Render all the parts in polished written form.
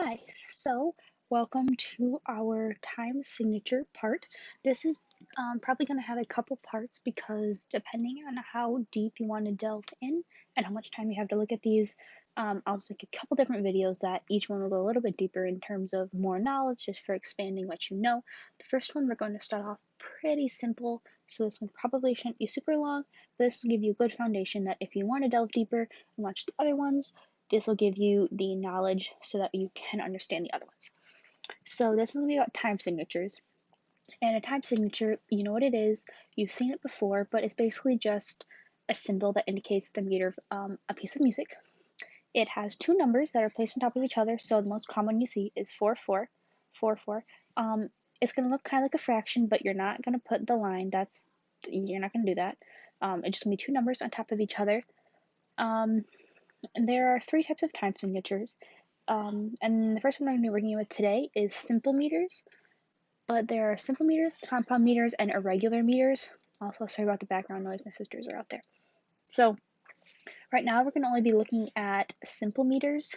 Hi, so welcome to our time signature part. This is probably going to have a couple parts because depending on how deep you want to delve in and how much time you have to look at these, I'll just make a couple different videos that each one will go a little bit deeper in terms of more knowledge, just for expanding what you know. The first one, we're going to start off pretty simple, so this one probably shouldn't be super long, but this will give you a good foundation that if you want to delve deeper and watch the other ones, this will give you the knowledge so that you can understand the other ones. So this will be about time signatures. And a time signature, you know what it is, you've seen it before, but it's basically just a symbol that indicates the meter of a piece of music. It has two numbers that are placed on top of each other, so the most common you see is 4 4, 4 4. It's going to look kind of like a fraction, but you're not going to put the line, you're not going to do that. It's just going to be two numbers on top of each other. And there are three types of time signatures. And the first one I'm going to be working with today is simple meters. But there are simple meters, compound meters, and irregular meters. Also, sorry about the background noise, my sisters are out there. So, right now we're going to only be looking at simple meters.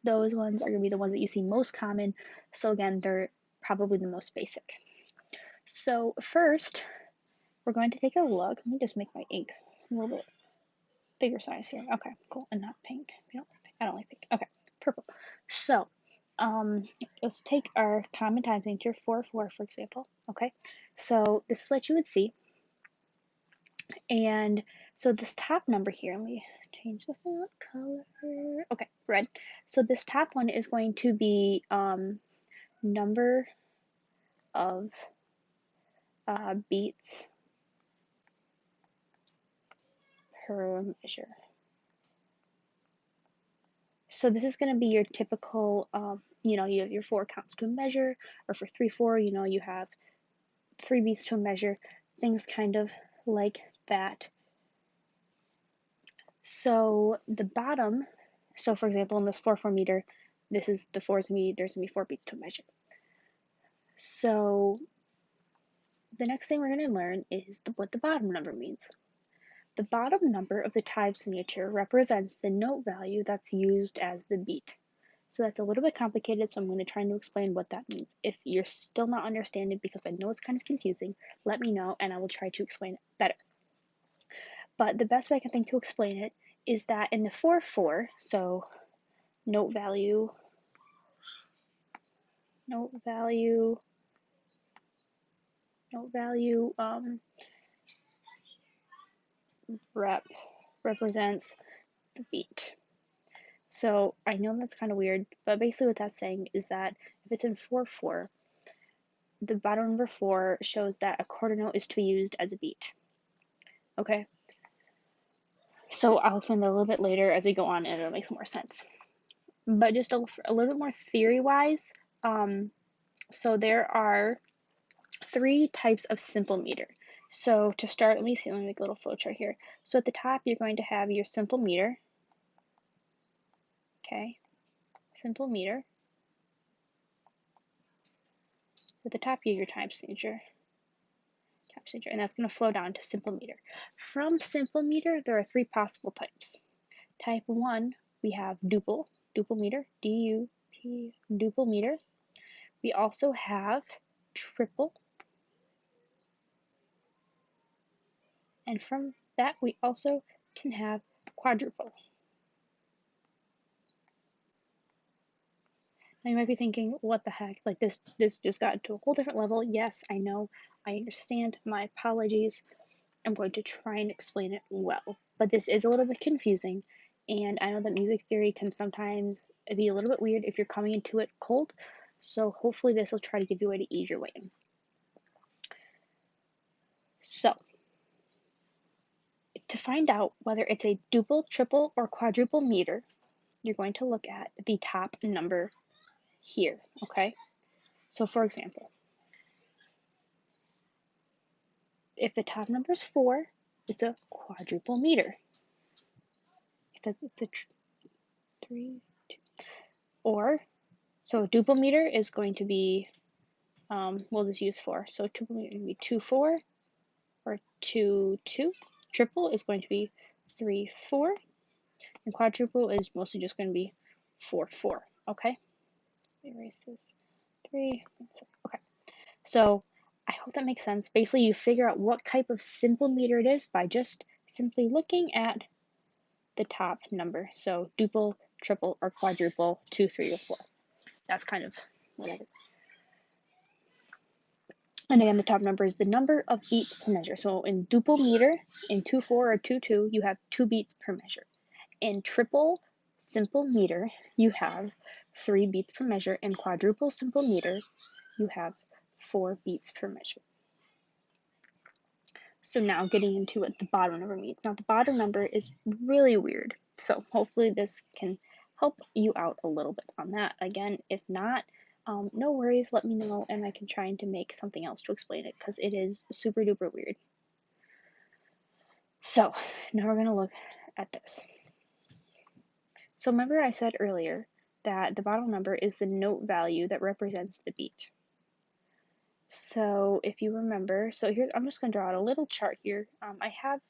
Those ones are going to be the ones that you see most common. So, again, they're probably the most basic. So, first, we're going to take a look. Let me just make my ink a little bit bigger size here. Okay, cool. And not pink. I don't like pink. Okay, purple. So, let's take our common time signature 4 4, for example. Okay, so this is what you would see. And so this top number here, let me change the font color. Okay, red. So this top one is going to be number of beats per measure. So this is going to be your typical, you have your 4 counts to a measure, or for 3 4, you have 3 beats to a measure, things kind of like that. So the bottom, so for example, in this 4 4 meter, this is the 4's going to be, there's going to be 4 beats to a measure. So the next thing we're going to learn is what the bottom number means. The bottom number of the time signature represents the note value that's used as the beat. So that's a little bit complicated, so I'm going to try to explain what that means. If you're still not understanding, because I know it's kind of confusing, let me know and I will try to explain it better. But the best way I can think to explain it is that in the 4 4, so note value represents the beat. So I know that's kind of weird, but basically what that's saying is that if it's in 4 4, the bottom number 4 shows that a quarter note is to be used as a beat. Okay? So I'll explain that a little bit later as we go on and it'll make some more sense. But just a little bit more theory-wise, so there are 3 types of simple meter. So to start, let me make a little flowchart here. So at the top, you're going to have your simple meter. Okay, simple meter. At the top, you have your time signature, and that's going to flow down to simple meter. From simple meter, there are 3 possible types. Type 1, we have duple meter, D-U-P, duple meter. We also have triple, and from that, we also can have quadruple. Now you might be thinking, what the heck? Like this just got to a whole different level. Yes, I know. I understand. My apologies. I'm going to try and explain it well. But this is a little bit confusing, and I know that music theory can sometimes be a little bit weird if you're coming into it cold. So hopefully this will try to give you a way to ease your way in. So to find out whether it's a duple, triple, or quadruple meter, you're going to look at the top number here, okay? So for example, if the top number is 4, it's a quadruple meter. If it's a 3, 2, or, so a duple meter is going to be, we'll just use 4. So triple meter is going to be 2, 4, or 2, 2. Triple is going to be 3, 4. And quadruple is mostly just going to be 4, 4, okay? erase this. 3. Okay. So I hope that makes sense. Basically, you figure out what type of simple meter it is by just simply looking at the top number. So duple, triple, or quadruple, 2, 3, or 4. That's kind of whatever. And again, the top number is the number of beats per measure. So in duple meter, in 2, 4, or 2, 2, you have 2 beats per measure. In triple simple meter, you have 3 beats per measure. In quadruple simple meter, you have 4 beats per measure. So now getting into what the bottom number means. Now the bottom number is really weird. So hopefully this can help you out a little bit on that. Again, if not, no worries, let me know and I can try to make something else to explain it because it is super duper weird. So now we're going to look at this. So remember I said earlier that the bottom number is the note value that represents the beat. So if you remember, so here's, I'm just going to draw out a little chart here. I have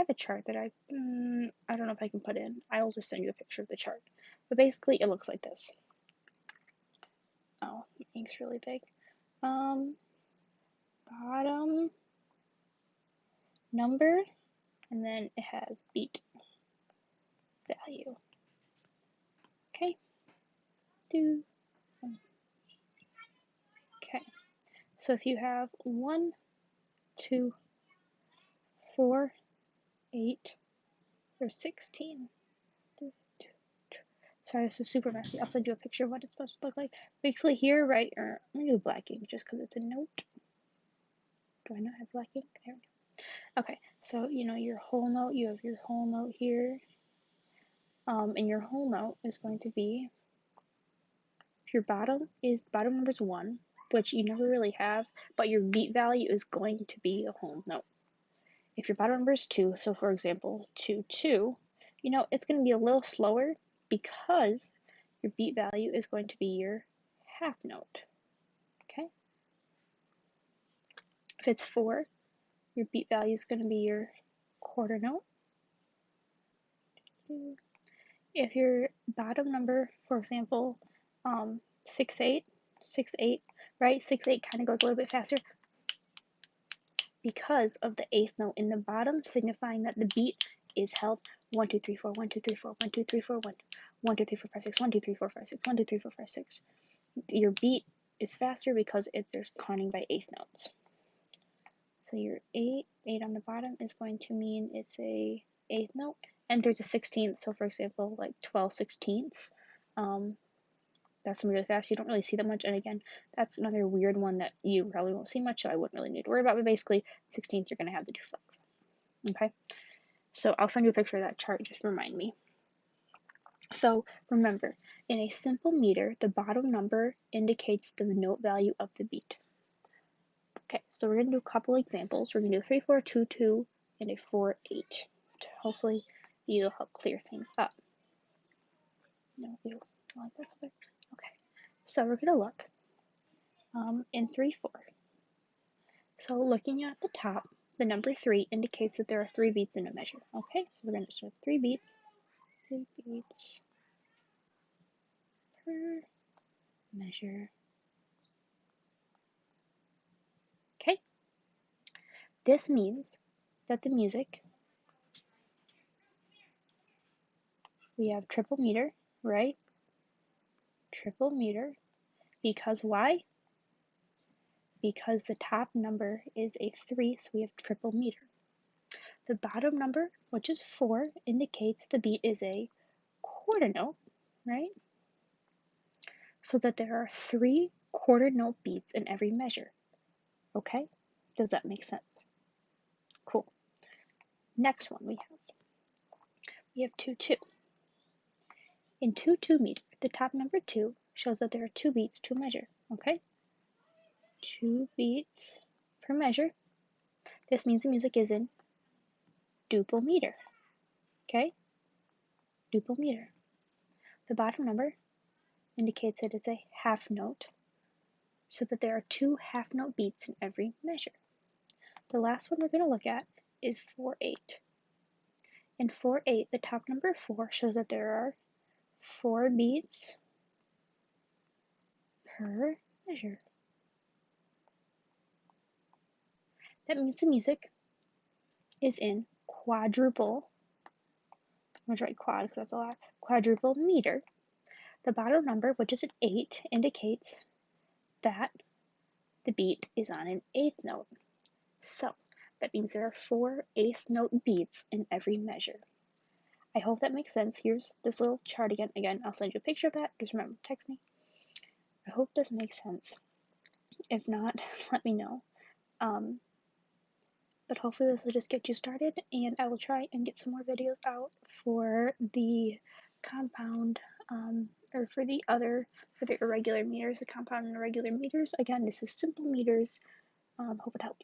a chart that I don't know if I can put in. I will just send you a picture of the chart. But basically it looks like this. Oh, the ink's really big. Bottom number, and then it has beat value. Okay. Okay. So if you have 1, 2, 4, 8, or 16. Sorry, this is super messy. I'll send you a picture of what it's supposed to look like. Basically here, right, or I'm gonna do black ink just because it's a note. Do I not have black ink? There we go. Okay, so you know your whole note, you have your whole note here. And your whole note is going to be, if your bottom number is 1, which you never really have, but your beat value is going to be a whole note. If your bottom number is 2, so for example, 2, 2, you know, it's going to be a little slower because your beat value is going to be your half note. Okay? If it's 4, your beat value is going to be your quarter note. If your bottom number, for example, 6, 8, right? 6, 8 kind of goes a little bit faster because of the 8th note in the bottom, signifying that the beat is held 1, 2, 3, 4, 1, 2, 3, 4, 1, 2, 3, 4, 1, 1, 2, 3, 4, 5, 6, 1, 2, 3, 4, 5, 6, 1, 2, 3, 4, 5, 6. Your beat is faster because there's counting by 8th notes. So your 8 on the bottom is going to mean it's a 8th note, and there's a 16th. So for example, like 12 16ths. That's really fast. You don't really see that much. And again, that's another weird one that you probably won't see much, so I wouldn't really need to worry about. But basically, 16ths are going to have the 2 flags. Okay? So I'll send you a picture of that chart. Just remind me. So remember, in a simple meter, the bottom number indicates the note value of the beat. Okay, so we're going to do a couple examples. We're going to do a 3, 4, 2, 2, and a 4, 8. Hopefully, it'll help clear things up. No, we don't like that color. Okay, so we're going to look in 3, 4. So looking at the top, the number 3 indicates that there are 3 beats in a measure. Okay, so we're going to start 3 beats. 3 beats per measure. Okay, this means that the music, we have triple meter, right? Triple meter, because why? Because the top number is a 3, so we have triple meter. The bottom number, which is 4, indicates the beat is a quarter note, right? So that there are 3 quarter note beats in every measure. Okay? Does that make sense? Cool. Next one we have 2, 2. In 2, 2 meter, the top number 2 shows that there are 2 beats to measure. Okay? 2 beats per measure. This means the music is in duple meter. Okay? Duple meter. The bottom number indicates that it's a half note, so that there are 2 half note beats in every measure. The last one we're going to look at is 4, 8. In 4, 8, the top number 4 shows that there are 4 beats per measure. That means the music is in quadruple. I'm going to write quad because that's a lot. Quadruple meter. The bottom number, which is an 8, indicates that the beat is on an eighth note. So that means there are 4 eighth note beats in every measure. I hope that makes sense. Here's this little chart again. Again, I'll send you a picture of that. Just remember, text me. I hope this makes sense. If not, let me know. But hopefully this will just get you started, and I will try and get some more videos out for the compound, or for the irregular meters, the compound and irregular meters. Again, this is simple meters. Hope it helped.